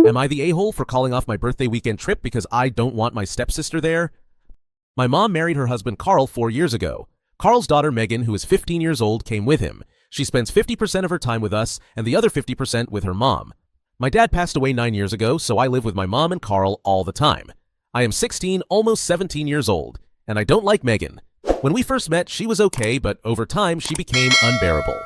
Am I the a-hole for calling off my birthday weekend trip because I don't want my stepsister there? My mom married her husband Carl 4 years ago. Carl's daughter Megan, who is 15 years old, came with him. She spends 50% of her time with us and the other 50% with her mom. My dad passed away 9 years ago, so I live with my mom and Carl all the time. I am 16, almost 17 years old, and I don't like Megan. When we first met, she was okay, but over time, she became unbearable.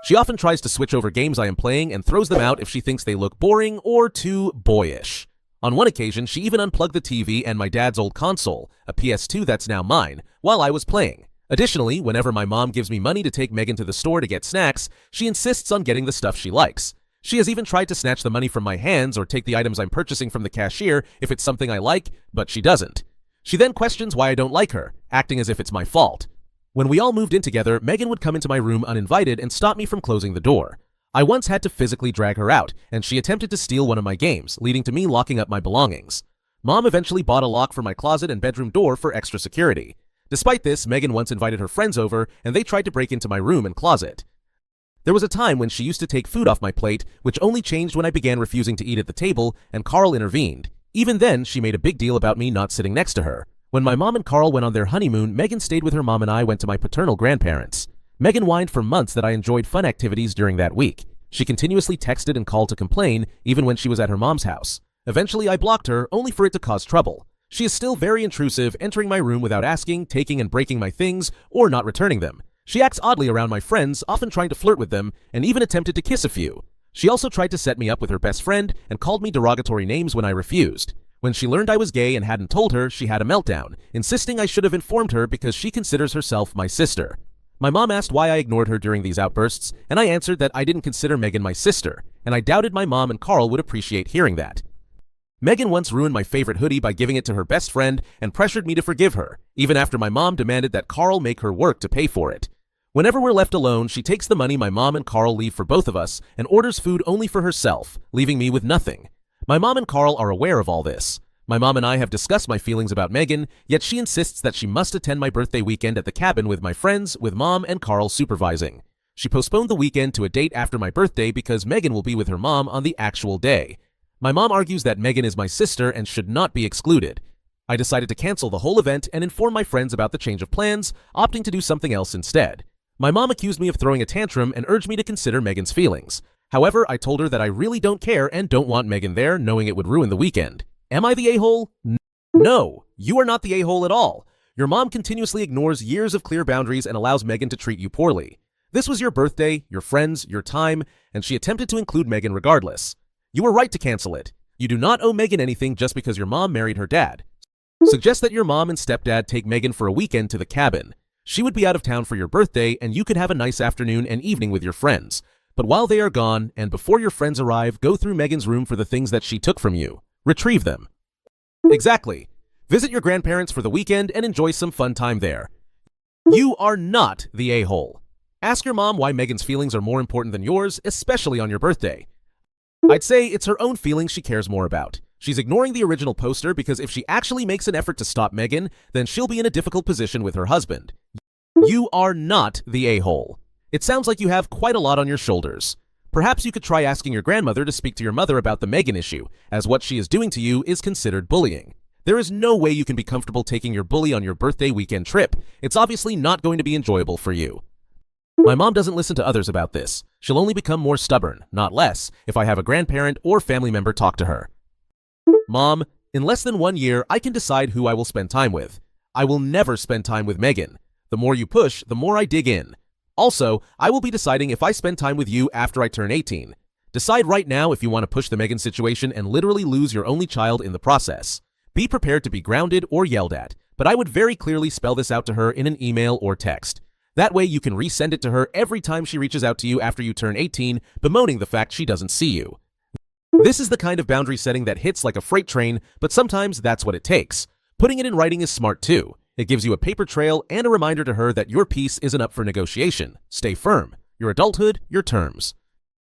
She often tries to switch over games I am playing and throws them out if she thinks they look boring or too boyish. On one occasion, she even unplugged the TV and my dad's old console, a PS2 that's now mine, while I was playing. Additionally, whenever my mom gives me money to take Megan to the store to get snacks, she insists on getting the stuff she likes. She has even tried to snatch the money from my hands or take the items I'm purchasing from the cashier if it's something I like, but she doesn't. She then questions why I don't like her, acting as if it's my fault. When we all moved in together, Megan would come into my room uninvited and stop me from closing the door. I once had to physically drag her out, and she attempted to steal one of my games, leading to me locking up my belongings. Mom eventually bought a lock for my closet and bedroom door for extra security. Despite this, Megan once invited her friends over, and they tried to break into my room and closet. There was a time when she used to take food off my plate, which only changed when I began refusing to eat at the table, and Carl intervened. Even then, she made a big deal about me not sitting next to her. When my mom and Carl went on their honeymoon, Megan stayed with her mom and I went to my paternal grandparents. Megan whined for months that I enjoyed fun activities during that week. She continuously texted and called to complain, even when she was at her mom's house. Eventually, I blocked her, only for it to cause trouble. She is still very intrusive, entering my room without asking, taking and breaking my things, or not returning them. She acts oddly around my friends, often trying to flirt with them, and even attempted to kiss a few. She also tried to set me up with her best friend and called me derogatory names when I refused. When she learned I was gay and hadn't told her, she had a meltdown, insisting I should have informed her because she considers herself my sister. My mom asked why I ignored her during these outbursts, and I answered that I didn't consider Megan my sister, and I doubted my mom and Carl would appreciate hearing that. Megan once ruined my favorite hoodie by giving it to her best friend and pressured me to forgive her, even after my mom demanded that Carl make her work to pay for it. Whenever we're left alone, she takes the money my mom and Carl leave for both of us and orders food only for herself, leaving me with nothing. My mom and Carl are aware of all this. My mom and I have discussed my feelings about Megan, yet she insists that she must attend my birthday weekend at the cabin with my friends, with mom and Carl supervising. She postponed the weekend to a date after my birthday because Megan will be with her mom on the actual day. My mom argues that Megan is my sister and should not be excluded. I decided to cancel the whole event and inform my friends about the change of plans, opting to do something else instead. My mom accused me of throwing a tantrum and urged me to consider Megan's feelings. However, I told her that I really don't care and don't want Megan there, knowing it would ruin the weekend. Am I the a-hole? No, you are not the a-hole at all. Your mom continuously ignores years of clear boundaries and allows Megan to treat you poorly. This was your birthday, your friends, your time, and she attempted to include Megan regardless. You were right to cancel it. You do not owe Megan anything just because your mom married her dad. Suggest that your mom and stepdad take Megan for a weekend to the cabin. She would be out of town for your birthday, and you could have a nice afternoon and evening with your friends. But while they are gone, and before your friends arrive, go through Megan's room for the things that she took from you. Retrieve them. Exactly. Visit your grandparents for the weekend and enjoy some fun time there. You are not the a-hole. Ask your mom why Megan's feelings are more important than yours, especially on your birthday. I'd say it's her own feelings she cares more about. She's ignoring the original poster because if she actually makes an effort to stop Megan, then she'll be in a difficult position with her husband. You are not the a-hole. It sounds like you have quite a lot on your shoulders. Perhaps you could try asking your grandmother to speak to your mother about the Megan issue, as what she is doing to you is considered bullying. There is no way you can be comfortable taking your bully on your birthday weekend trip. It's obviously not going to be enjoyable for you. My mom doesn't listen to others about this. She'll only become more stubborn, not less, if I have a grandparent or family member talk to her. Mom, in less than 1 year, I can decide who I will spend time with. I will never spend time with Megan. The more you push, the more I dig in. Also, I will be deciding if I spend time with you after I turn 18. Decide right now if you want to push the Megan situation and literally lose your only child in the process. Be prepared to be grounded or yelled at, but I would very clearly spell this out to her in an email or text. That way you can resend it to her every time she reaches out to you after you turn 18, bemoaning the fact she doesn't see you. This is the kind of boundary setting that hits like a freight train, but sometimes that's what it takes. Putting it in writing is smart too. It gives you a paper trail and a reminder to her that your peace isn't up for negotiation. Stay firm. Your adulthood, your terms.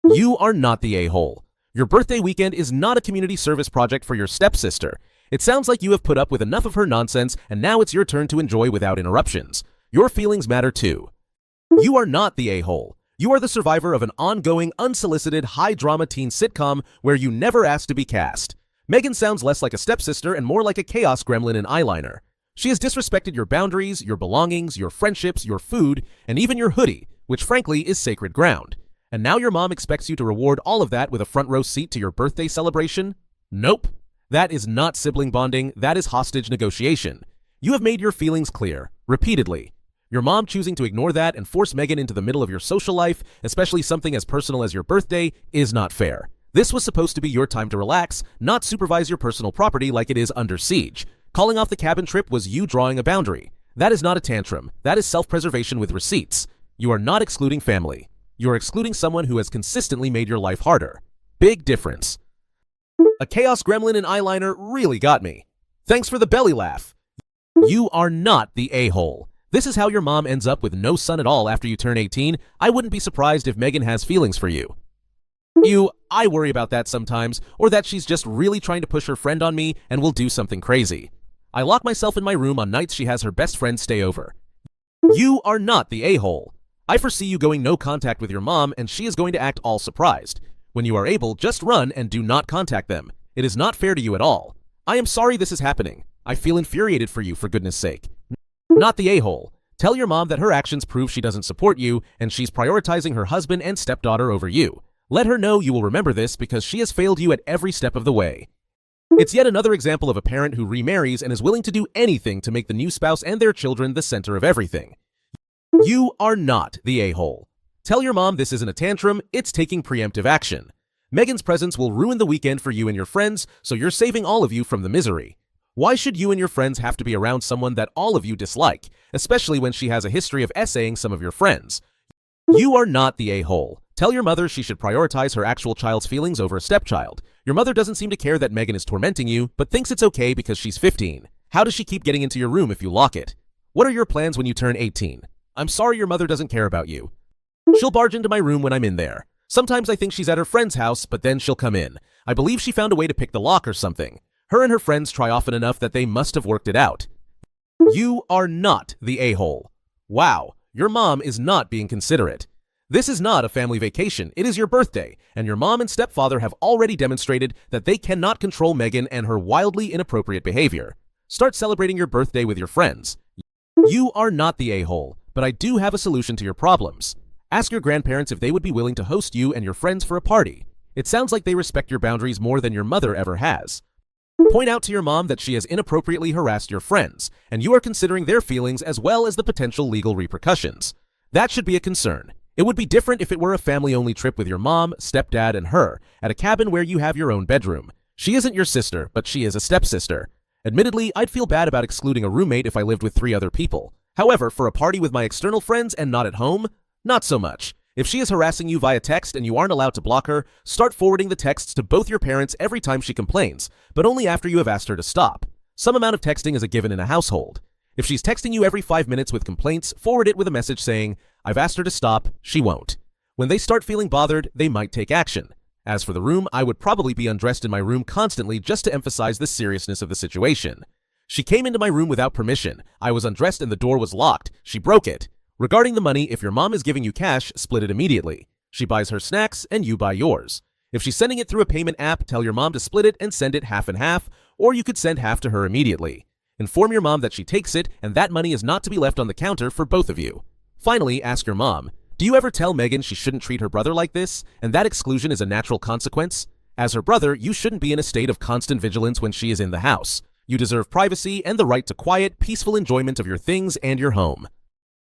You are not the a-hole. Your birthday weekend is not a community service project for your stepsister. It sounds like you have put up with enough of her nonsense and now it's your turn to enjoy without interruptions. Your feelings matter too. You are not the a-hole. You are the survivor of an ongoing, unsolicited, high-drama teen sitcom where you never asked to be cast. Megan sounds less like a stepsister and more like a chaos gremlin in eyeliner. She has disrespected your boundaries, your belongings, your friendships, your food, and even your hoodie, which frankly is sacred ground. And now your mom expects you to reward all of that with a front row seat to your birthday celebration? Nope. That is not sibling bonding, that is hostage negotiation. You have made your feelings clear, repeatedly. Your mom choosing to ignore that and force Megan into the middle of your social life, especially something as personal as your birthday, is not fair. This was supposed to be your time to relax, not supervise your personal property like it is under siege. Calling off the cabin trip was you drawing a boundary. That is not a tantrum. That is self-preservation with receipts. You are not excluding family. You are excluding someone who has consistently made your life harder. Big difference. A chaos gremlin in eyeliner really got me. Thanks for the belly laugh. You are not the a-hole. This is how your mom ends up with no son at all after you turn 18. I wouldn't be surprised if Megan has feelings for you. I worry about that sometimes, or that she's just really trying to push her friend on me and will do something crazy. I lock myself in my room on nights she has her best friend stay over. You are not the a-hole. I foresee you going no contact with your mom, and she is going to act all surprised. When you are able, just run and do not contact them. It is not fair to you at all. I am sorry this is happening. I feel infuriated for you, for goodness sake. Not the a-hole. Tell your mom that her actions prove she doesn't support you, and she's prioritizing her husband and stepdaughter over you. Let her know you will remember this because she has failed you at every step of the way. It's yet another example of a parent who remarries and is willing to do anything to make the new spouse and their children the center of everything. You are not the a-hole. Tell your mom this isn't a tantrum, it's taking preemptive action. Megan's presence will ruin the weekend for you and your friends, so you're saving all of you from the misery. Why should you and your friends have to be around someone that all of you dislike, especially when she has a history of essaying some of your friends? You are not the a-hole. Tell your mother she should prioritize her actual child's feelings over a stepchild. Your mother doesn't seem to care that Megan is tormenting you, but thinks it's okay because she's 15. How does she keep getting into your room if you lock it? What are your plans when you turn 18? I'm sorry your mother doesn't care about you. She'll barge into my room when I'm in there. Sometimes I think she's at her friend's house, but then she'll come in. I believe she found a way to pick the lock or something. Her and her friends try often enough that they must have worked it out. You are not the a-hole. Wow, your mom is not being considerate. This is not a family vacation, it is your birthday, and your mom and stepfather have already demonstrated that they cannot control Megan and her wildly inappropriate behavior. Start celebrating your birthday with your friends. You are not the a-hole, but I do have a solution to your problems. Ask your grandparents if they would be willing to host you and your friends for a party. It sounds like they respect your boundaries more than your mother ever has. Point out to your mom that she has inappropriately harassed your friends, and you are considering their feelings as well as the potential legal repercussions. That should be a concern. It would be different if it were a family-only trip with your mom, stepdad, and her, at a cabin where you have your own bedroom. She isn't your sister, but she is a stepsister. Admittedly, I'd feel bad about excluding a roommate if I lived with 3 other people. However, for a party with my external friends and not at home, not so much. If she is harassing you via text and you aren't allowed to block her, start forwarding the texts to both your parents every time she complains, but only after you have asked her to stop. Some amount of texting is a given in a household. If she's texting you every 5 minutes with complaints, forward it with a message saying, I've asked her to stop, she won't. When they start feeling bothered, they might take action. As for the room, I would probably be undressed in my room constantly just to emphasize the seriousness of the situation. She came into my room without permission. I was undressed and the door was locked. She broke it. Regarding the money, if your mom is giving you cash, split it immediately. She buys her snacks and you buy yours. If she's sending it through a payment app, tell your mom to split it and send it half and half, or you could send half to her immediately. Inform your mom that she takes it and that money is not to be left on the counter for both of you. Finally, ask your mom, do you ever tell Megan she shouldn't treat her brother like this, and that exclusion is a natural consequence? As her brother, you shouldn't be in a state of constant vigilance when she is in the house. You deserve privacy and the right to quiet, peaceful enjoyment of your things and your home.